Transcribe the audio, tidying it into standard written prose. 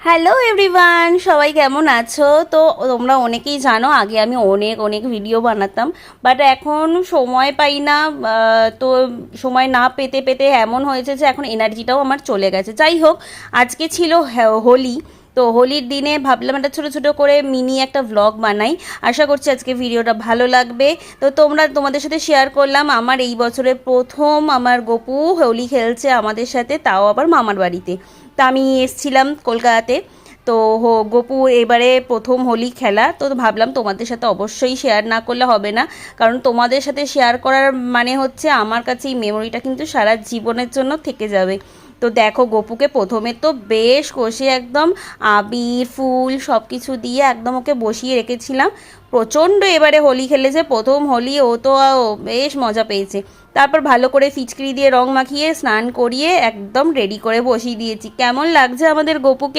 Hello everyone, সবাই কেমন আছো? তো তোমরা অনেকেই জানো আগে আমি অনেক অনেক ভিডিও বানাতাম, বাট এখন সময় পাই না। তো সময় না পেতে পেতে এমন হয়েছে যে এখন এনার্জিটাও আমার চলে গেছে। যাই হোক, আজকে ছিল হোলি। তো হোলির দিনে ভাবলাম একটা ছোটো ছোটো করে মিনি একটা ভ্লগ বানাই। আশা করছি আজকে ভিডিওটা ভালো লাগবে। তো তোমাদের সাথে শেয়ার করলাম আমার এই বছরের প্রথম আমার গপু হোলি খেলছে আমাদের সাথে, তাও আবার মামার বাড়িতে। তা আমি এসছিলাম কলকাতাতে। তো গপু এবারে প্রথম হোলি খেলা, তো ভাবলাম তোমাদের সাথে অবশ্যই শেয়ার না করলে হবে না, কারণ তোমাদের সাথে শেয়ার করার মানে হচ্ছে আমার কাছে এই মেমোরিটা কিন্তু সারা জীবনের জন্য থেকে যাবে। তো দেখো, গপুকে প্রথমে তো বেশ কষে একদম আবির ফুল সব কিছু দিয়ে একদম ওকে বসিয়ে রেখেছিলাম। প্রচণ্ড এবারে হোলি খেলেছে, প্রথম হোলি, ও তো বেশ মজা পেয়েছে। তারপর ভালো করে ফিচকিরি দিয়ে রং মাখিয়ে স্নান করিয়ে একদম রেডি করে বসিয়ে দিয়েছি। কেমন লাগছে আমাদের গপুকে?